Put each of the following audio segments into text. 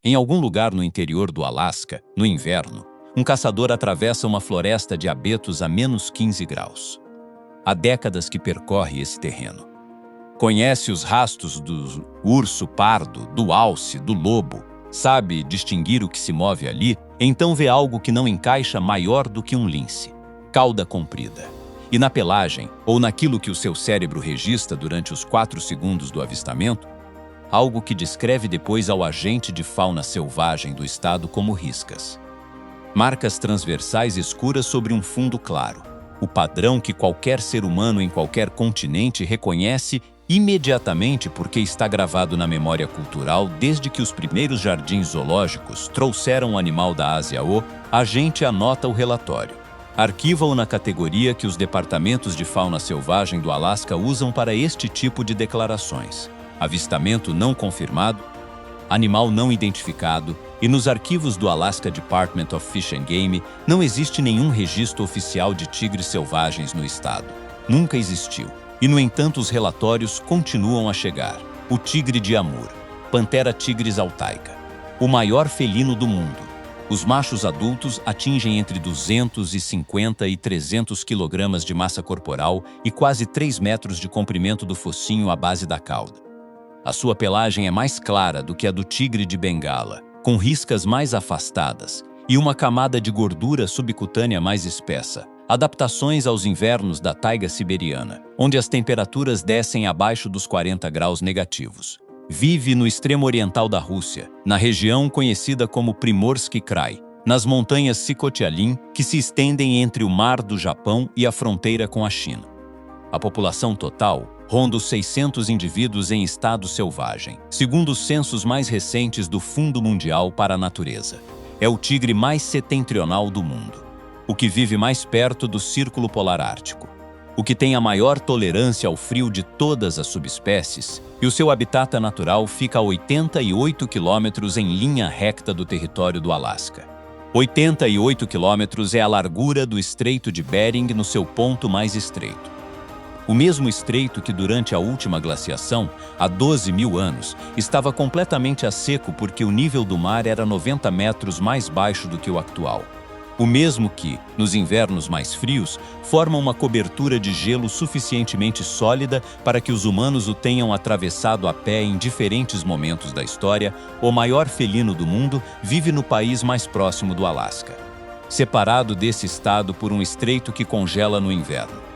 Em algum lugar no interior do Alasca, no inverno, um caçador atravessa uma floresta de abetos a menos 15 graus. Há décadas que percorre esse terreno. Conhece os rastros do urso pardo, do alce, do lobo, sabe distinguir o que se move ali, então vê algo que não encaixa maior do que um lince, cauda comprida. E na pelagem, ou naquilo que o seu cérebro registra durante os 4 segundos do avistamento, algo que descreve depois ao agente de fauna selvagem do estado como riscas. Marcas transversais escuras sobre um fundo claro, o padrão que qualquer ser humano em qualquer continente reconhece imediatamente porque está gravado na memória cultural desde que os primeiros jardins zoológicos trouxeram o animal da Ásia. A agente anota o relatório. Arquiva-o na categoria que os departamentos de fauna selvagem do Alasca usam para este tipo de declarações: avistamento não confirmado, animal não identificado, e nos arquivos do Alaska Department of Fish and Game não existe nenhum registro oficial de tigres selvagens no estado. Nunca existiu. E, no entanto, os relatórios continuam a chegar. O tigre de Amur, Panthera tigris altaica, o maior felino do mundo. Os machos adultos atingem entre 250 e 300 kg de massa corporal e quase 3 metros de comprimento do focinho à base da cauda. A sua pelagem é mais clara do que a do tigre de Bengala, com riscas mais afastadas e uma camada de gordura subcutânea mais espessa. Adaptações aos invernos da taiga siberiana, onde as temperaturas descem abaixo dos 40 graus negativos. Vive no extremo oriental da Rússia, na região conhecida como Primorsky Krai, nas montanhas Sikhotialin, que se estendem entre o mar do Japão e a fronteira com a China. A população total ronda os 600 indivíduos em estado selvagem, segundo os censos mais recentes do Fundo Mundial para a Natureza. É o tigre mais setentrional do mundo, o que vive mais perto do Círculo Polar Ártico, o que tem a maior tolerância ao frio de todas as subespécies, e o seu habitat natural fica a 88 quilômetros em linha recta do território do Alasca. 88 quilômetros é a largura do Estreito de Bering no seu ponto mais estreito. O mesmo estreito que durante a última glaciação, há 12 mil anos, estava completamente a seco porque o nível do mar era 90 metros mais baixo do que o atual. O mesmo que, nos invernos mais frios, forma uma cobertura de gelo suficientemente sólida para que os humanos o tenham atravessado a pé em diferentes momentos da história. O maior felino do mundo vive no país mais próximo do Alasca, separado desse estado por um estreito que congela no inverno.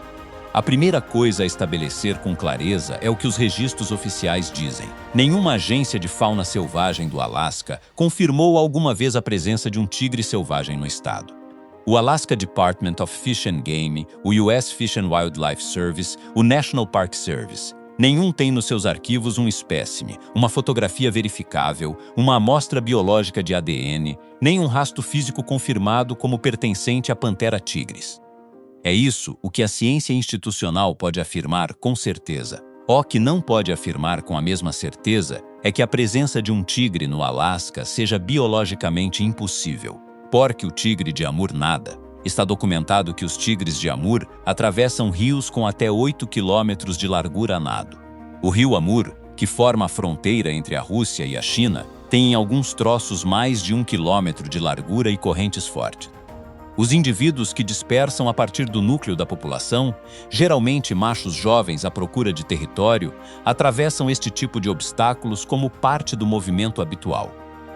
A primeira coisa a estabelecer com clareza é o que os registros oficiais dizem. Nenhuma agência de fauna selvagem do Alasca confirmou alguma vez a presença de um tigre selvagem no estado. O Alaska Department of Fish and Game, o US Fish and Wildlife Service, o National Park Service. Nenhum tem nos seus arquivos um espécime, uma fotografia verificável, uma amostra biológica de ADN, nem um rastro físico confirmado como pertencente à Panthera tigris. É isso o que a ciência institucional pode afirmar com certeza. O que não pode afirmar com a mesma certeza é que a presença de um tigre no Alasca seja biologicamente impossível. Porque o tigre de Amur nada. Está documentado que os tigres de Amur atravessam rios com até 8 quilômetros de largura a nado. O rio Amur, que forma a fronteira entre a Rússia e a China, tem em alguns troços mais de 1 quilômetro de largura e correntes fortes. Os indivíduos que dispersam a partir do núcleo da população, geralmente machos jovens à procura de território, atravessam este tipo de obstáculos como parte do movimento habitual.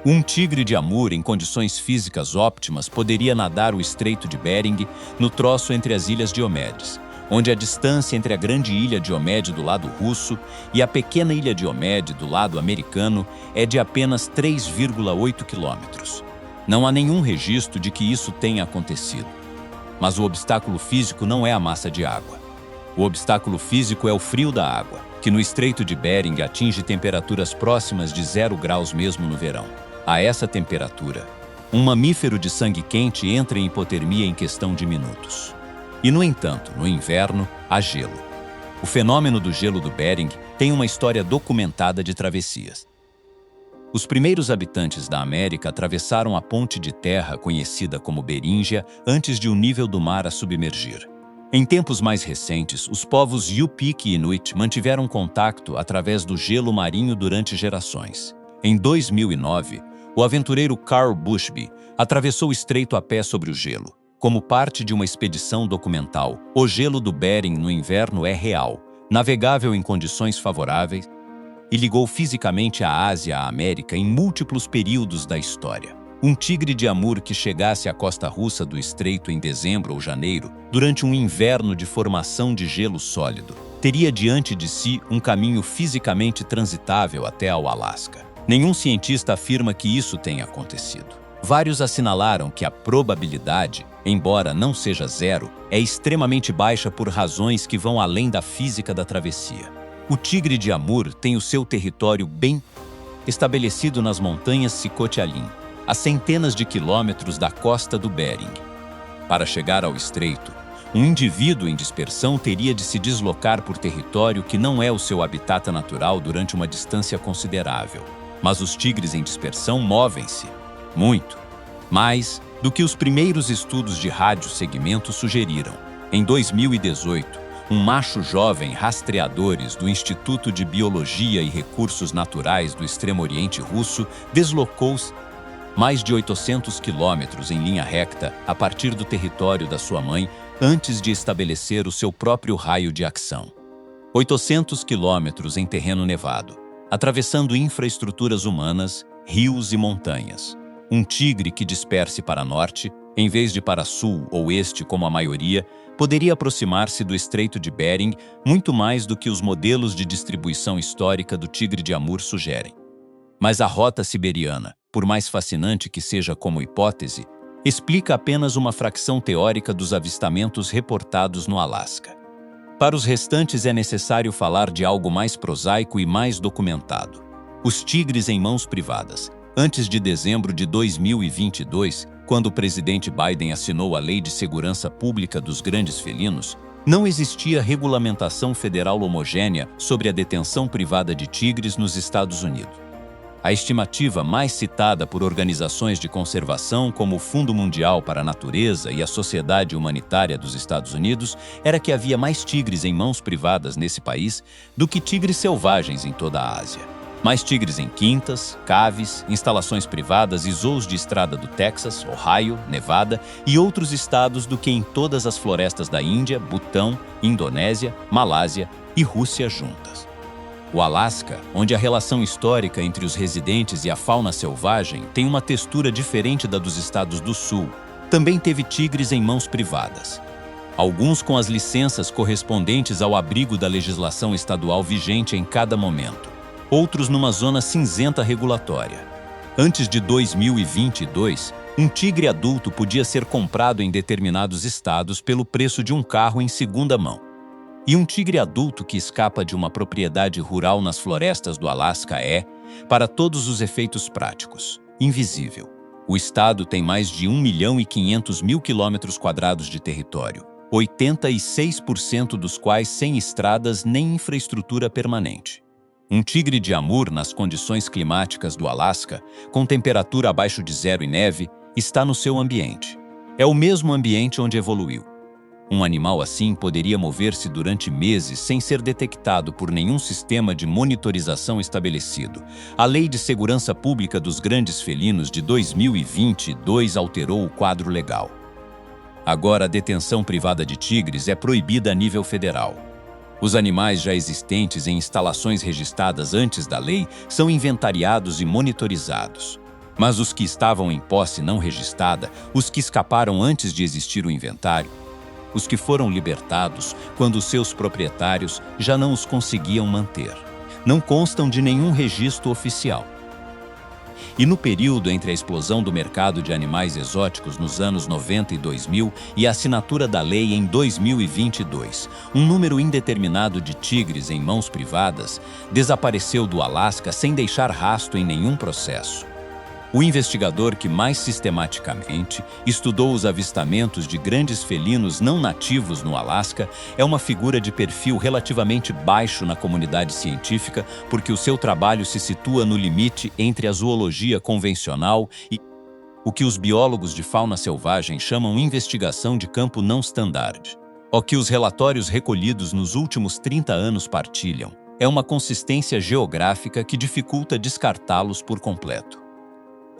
Um tigre de Amur em condições físicas óptimas poderia nadar o Estreito de Bering no troço entre as ilhas Diomedes, onde a distância entre a grande ilha Diomede do lado russo e a pequena ilha Diomede do lado americano é de apenas 3,8 quilômetros. Não há nenhum registro de que isso tenha acontecido. Mas o obstáculo físico não é a massa de água. O obstáculo físico é o frio da água, que no Estreito de Bering atinge temperaturas próximas de 0 graus mesmo no verão. A essa temperatura, um mamífero de sangue quente entra em hipotermia em questão de minutos. E, no entanto, no inverno, há gelo. O fenômeno do gelo do Bering tem uma história documentada de travessias. Os primeiros habitantes da América atravessaram a ponte de terra conhecida como Beríngia antes de o nível do mar a submergir. Em tempos mais recentes, os povos Yupik e Inuit mantiveram contato através do gelo marinho durante gerações. Em 2009, o aventureiro Carl Bushby atravessou o estreito a pé sobre o gelo. Como parte de uma expedição documental, o gelo do Bering no inverno é real, navegável em condições favoráveis, e ligou fisicamente a Ásia à América em múltiplos períodos da história. Um tigre de Amur que chegasse à costa russa do estreito em dezembro ou janeiro, durante um inverno de formação de gelo sólido, teria diante de si um caminho fisicamente transitável até ao Alasca. Nenhum cientista afirma que isso tenha acontecido. Vários assinalaram que a probabilidade, embora não seja zero, é extremamente baixa por razões que vão além da física da travessia. O tigre de Amur tem o seu território bem estabelecido nas montanhas Sikhote-Alin, a centenas de quilômetros da costa do Bering. Para chegar ao estreito, um indivíduo em dispersão teria de se deslocar por território que não é o seu habitat natural durante uma distância considerável. Mas os tigres em dispersão movem-se muito mais do que os primeiros estudos de radiosegmento sugeriram. Em 2018, um macho jovem rastreadores do Instituto de Biologia e Recursos Naturais do Extremo Oriente Russo deslocou-se mais de 800 quilômetros em linha recta a partir do território da sua mãe antes de estabelecer o seu próprio raio de ação. 800 quilômetros em terreno nevado, atravessando infraestruturas humanas, rios e montanhas. Um tigre que disperse para norte, em vez de para sul ou este como a maioria, poderia aproximar-se do Estreito de Bering muito mais do que os modelos de distribuição histórica do tigre de Amur sugerem. Mas a rota siberiana, por mais fascinante que seja como hipótese, explica apenas uma fração teórica dos avistamentos reportados no Alasca. Para os restantes é necessário falar de algo mais prosaico e mais documentado. Os tigres em mãos privadas. Antes de dezembro de 2022, quando o presidente Biden assinou a Lei de Segurança Pública dos Grandes Felinos, não existia regulamentação federal homogênea sobre a detenção privada de tigres nos Estados Unidos. A estimativa mais citada por organizações de conservação como o Fundo Mundial para a Natureza e a Sociedade Humanitária dos Estados Unidos era que havia mais tigres em mãos privadas nesse país do que tigres selvagens em toda a Ásia. Mais tigres em quintas, caves, instalações privadas e zoos de estrada do Texas, Ohio, Nevada e outros estados do que em todas as florestas da Índia, Butão, Indonésia, Malásia e Rússia juntas. O Alasca, onde a relação histórica entre os residentes e a fauna selvagem tem uma textura diferente da dos estados do sul, também teve tigres em mãos privadas. Alguns com as licenças correspondentes ao abrigo da legislação estadual vigente em cada momento. Outros numa zona cinzenta regulatória. Antes de 2022, um tigre adulto podia ser comprado em determinados estados pelo preço de um carro em segunda mão. E um tigre adulto que escapa de uma propriedade rural nas florestas do Alasca é, para todos os efeitos práticos, invisível. O estado tem mais de 1.500.000 quilômetros quadrados de território, 86% dos quais sem estradas nem infraestrutura permanente. Um tigre de Amur, nas condições climáticas do Alasca, com temperatura abaixo de zero e neve, está no seu ambiente. É o mesmo ambiente onde evoluiu. Um animal assim poderia mover-se durante meses sem ser detectado por nenhum sistema de monitorização estabelecido. A Lei de Segurança Pública dos Grandes Felinos de 2022 alterou o quadro legal. Agora, a detenção privada de tigres é proibida a nível federal. Os animais já existentes em instalações registradas antes da lei são inventariados e monitorizados. Mas os que estavam em posse não registrada, os que escaparam antes de existir o inventário, os que foram libertados quando seus proprietários já não os conseguiam manter, não constam de nenhum registro oficial. E no período entre a explosão do mercado de animais exóticos nos anos 90 e 2000 e a assinatura da lei em 2022, um número indeterminado de tigres em mãos privadas desapareceu do Alasca sem deixar rastro em nenhum processo. O investigador que mais sistematicamente estudou os avistamentos de grandes felinos não nativos no Alasca é uma figura de perfil relativamente baixo na comunidade científica, porque o seu trabalho se situa no limite entre a zoologia convencional e o que os biólogos de fauna selvagem chamam investigação de campo não standard. O que os relatórios recolhidos nos últimos 30 anos partilham é uma consistência geográfica que dificulta descartá-los por completo.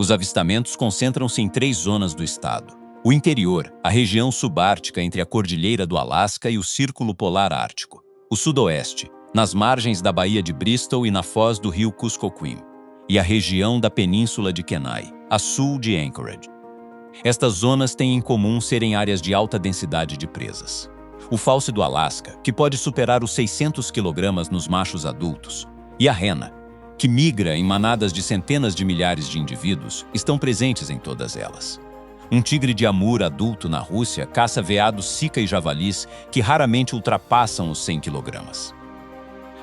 Os avistamentos concentram-se em 3 zonas do estado. O interior, a região subártica entre a Cordilheira do Alasca e o Círculo Polar Ártico. O sudoeste, nas margens da Baía de Bristol e na foz do rio Kuskokwim. E a região da Península de Kenai, a sul de Anchorage. Estas zonas têm em comum serem áreas de alta densidade de presas. O falce do Alasca, que pode superar os 600 kg nos machos adultos, e a rena, que migra em manadas de centenas de milhares de indivíduos, estão presentes em todas elas. Um tigre de Amur adulto na Rússia caça veados sica e javalis que raramente ultrapassam os 100 kg.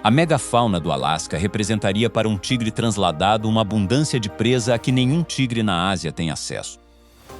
A megafauna do Alasca representaria para um tigre transladado uma abundância de presa a que nenhum tigre na Ásia tem acesso.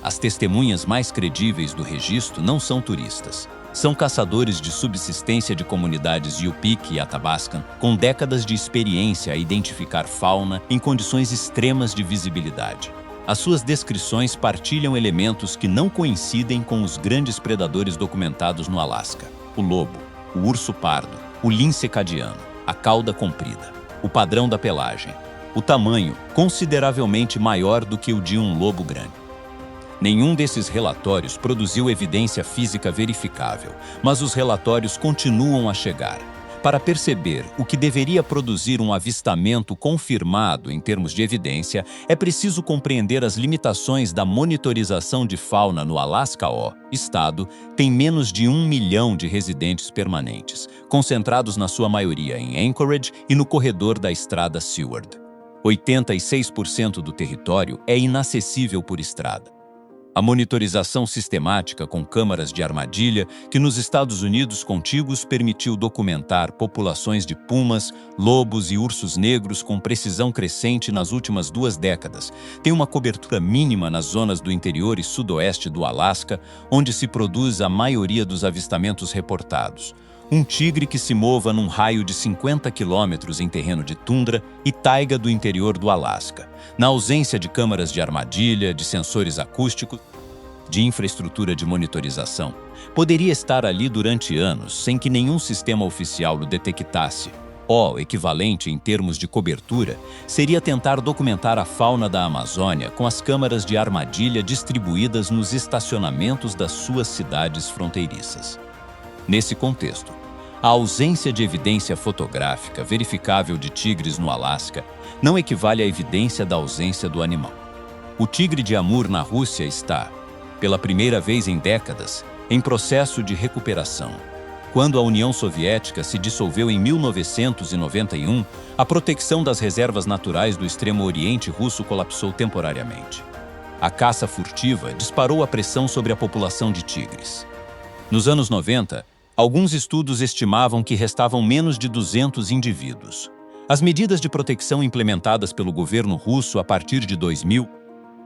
As testemunhas mais credíveis do registro não são turistas. São caçadores de subsistência de comunidades Yupik e Athabascan, com décadas de experiência a identificar fauna em condições extremas de visibilidade. As suas descrições partilham elementos que não coincidem com os grandes predadores documentados no Alasca: o lobo, o urso pardo, o lince cadiano, a cauda comprida, o padrão da pelagem, o tamanho consideravelmente maior do que o de um lobo grande. Nenhum desses relatórios produziu evidência física verificável, mas os relatórios continuam a chegar. Para perceber o que deveria produzir um avistamento confirmado em termos de evidência, é preciso compreender as limitações da monitorização de fauna no Alasca. O estado tem menos de 1 milhão de residentes permanentes, concentrados na sua maioria em Anchorage e no corredor da estrada Seward. 86% do território é inacessível por estrada. A monitorização sistemática com câmaras de armadilha, que nos Estados Unidos contíguos permitiu documentar populações de pumas, lobos e ursos negros com precisão crescente nas últimas 2 décadas, tem uma cobertura mínima nas zonas do interior e sudoeste do Alasca, onde se produz a maioria dos avistamentos reportados. Um tigre que se mova num raio de 50 quilômetros em terreno de tundra e taiga do interior do Alasca. Na ausência de câmaras de armadilha, de sensores acústicos, de infraestrutura de monitorização, poderia estar ali durante anos sem que nenhum sistema oficial o detectasse. O equivalente em termos de cobertura seria tentar documentar a fauna da Amazônia com as câmaras de armadilha distribuídas nos estacionamentos das suas cidades fronteiriças. Nesse contexto, a ausência de evidência fotográfica verificável de tigres no Alasca não equivale à evidência da ausência do animal. O tigre de Amur na Rússia está, pela primeira vez em décadas, em processo de recuperação. Quando a União Soviética se dissolveu em 1991, a proteção das reservas naturais do extremo oriente russo colapsou temporariamente. A caça furtiva disparou a pressão sobre a população de tigres. Nos anos 90, alguns estudos estimavam que restavam menos de 200 indivíduos. As medidas de proteção implementadas pelo governo russo a partir de 2000,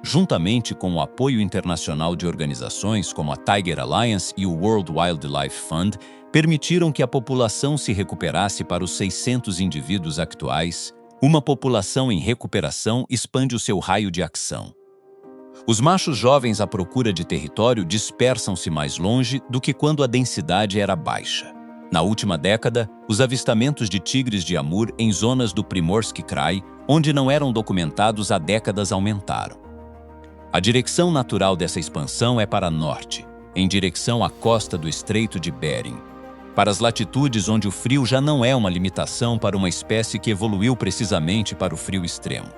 juntamente com o apoio internacional de organizações como a Tiger Alliance e o World Wildlife Fund, permitiram que a população se recuperasse para os 600 indivíduos atuais. Uma população em recuperação expande o seu raio de ação. Os machos jovens à procura de território dispersam-se mais longe do que quando a densidade era baixa. Na última década, os avistamentos de tigres de Amur em zonas do Primorsky Krai, onde não eram documentados há décadas, aumentaram. A direção natural dessa expansão é para norte, em direção à costa do Estreito de Bering, para as latitudes onde o frio já não é uma limitação para uma espécie que evoluiu precisamente para o frio extremo.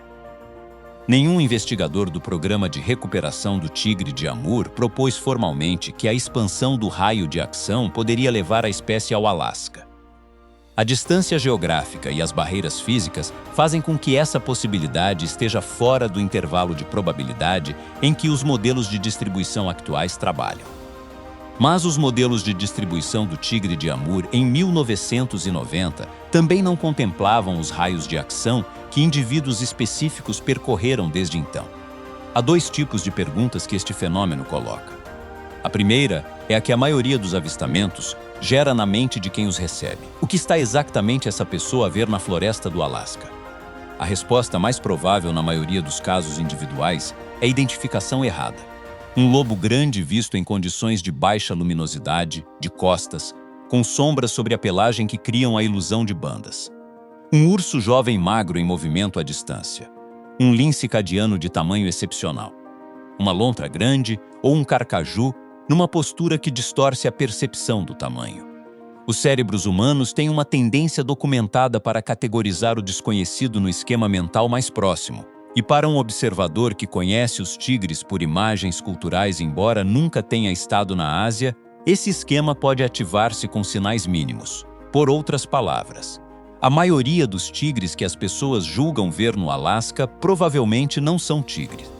Nenhum investigador do Programa de Recuperação do Tigre de Amur propôs formalmente que a expansão do raio de ação poderia levar a espécie ao Alasca. A distância geográfica e as barreiras físicas fazem com que essa possibilidade esteja fora do intervalo de probabilidade em que os modelos de distribuição atuais trabalham. Mas os modelos de distribuição do tigre de Amur em 1990 também não contemplavam os raios de ação que indivíduos específicos percorreram desde então. Há 2 tipos de perguntas que este fenômeno coloca. A primeira é a que a maioria dos avistamentos gera na mente de quem os recebe. O que está exatamente essa pessoa a ver na floresta do Alasca? A resposta mais provável na maioria dos casos individuais é identificação errada. Um lobo grande visto em condições de baixa luminosidade, de costas, com sombras sobre a pelagem que criam a ilusão de bandas. Um urso jovem magro em movimento à distância. um lince cadiano de tamanho excepcional, uma lontra grande ou um carcaju numa postura que distorce a percepção do tamanho. Os cérebros humanos têm uma tendência documentada para categorizar o desconhecido no esquema mental mais próximo, e para um observador que conhece os tigres por imagens culturais embora nunca tenha estado na Ásia, esse esquema pode ativar-se com sinais mínimos. Por outras palavras, a maioria dos tigres que as pessoas julgam ver no Alasca provavelmente não são tigres.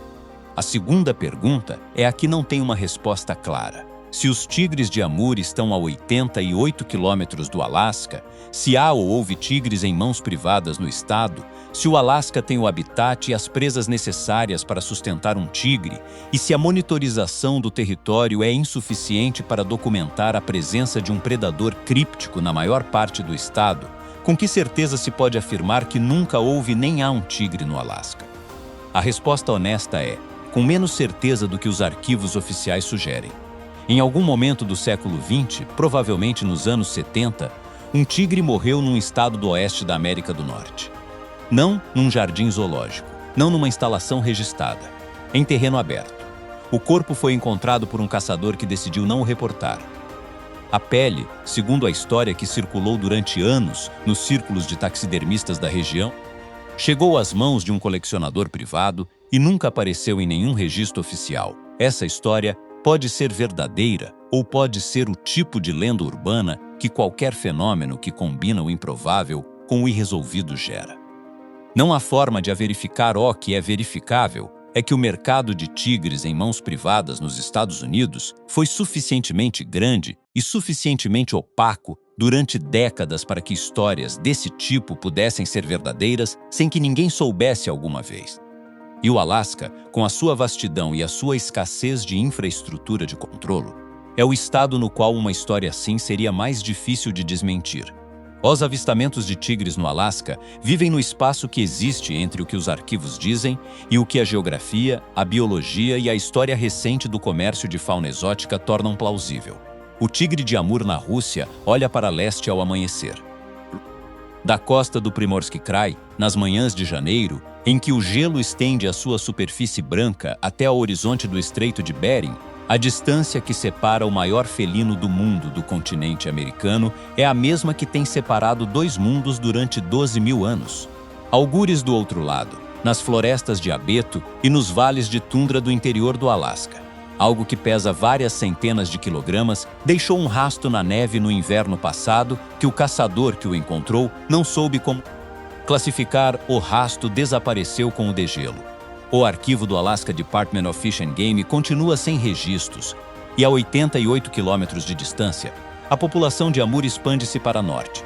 A segunda pergunta é a que não tem uma resposta clara. Se os tigres de Amur estão a 88 quilômetros do Alasca, se há ou houve tigres em mãos privadas no estado, se o Alasca tem o habitat e as presas necessárias para sustentar um tigre, e se a monitorização do território é insuficiente para documentar a presença de um predador críptico na maior parte do estado, com que certeza se pode afirmar que nunca houve nem há um tigre no Alasca? A resposta honesta é, com menos certeza do que os arquivos oficiais sugerem. Em algum momento do século XX, provavelmente nos anos 70, um tigre morreu num estado do oeste da América do Norte. Não num jardim zoológico, não numa instalação registrada, em terreno aberto. O corpo foi encontrado por um caçador que decidiu não o reportar. A pele, segundo a história que circulou durante anos nos círculos de taxidermistas da região, chegou às mãos de um colecionador privado e nunca apareceu em nenhum registro oficial. Essa história pode ser verdadeira ou pode ser o tipo de lenda urbana que qualquer fenômeno que combina o improvável com o irresolvido gera. Não há forma de verificar o que é verificável é que o mercado de tigres em mãos privadas nos Estados Unidos foi suficientemente grande e suficientemente opaco durante décadas para que histórias desse tipo pudessem ser verdadeiras sem que ninguém soubesse alguma vez. E o Alasca, com a sua vastidão e a sua escassez de infraestrutura de controlo, é o estado no qual uma história assim seria mais difícil de desmentir. Os avistamentos de tigres no Alasca vivem no espaço que existe entre o que os arquivos dizem e o que a geografia, a biologia e a história recente do comércio de fauna exótica tornam plausível. O tigre de Amur na Rússia olha para leste ao amanhecer. Da costa do Primorsky Krai, nas manhãs de janeiro, em que o gelo estende a sua superfície branca até ao horizonte do Estreito de Bering, a distância que separa o maior felino do mundo do continente americano é a mesma que tem separado dois mundos durante 12.000 anos. Algures do outro lado, nas florestas de abeto e nos vales de tundra do interior do Alasca. Algo que pesa várias centenas de quilogramas deixou um rastro na neve no inverno passado que o caçador que o encontrou não soube como classificar. O rastro desapareceu com o degelo. O arquivo do Alaska Department of Fish and Game continua sem registros, e a 88 quilômetros de distância, a população de Amur expande-se para norte.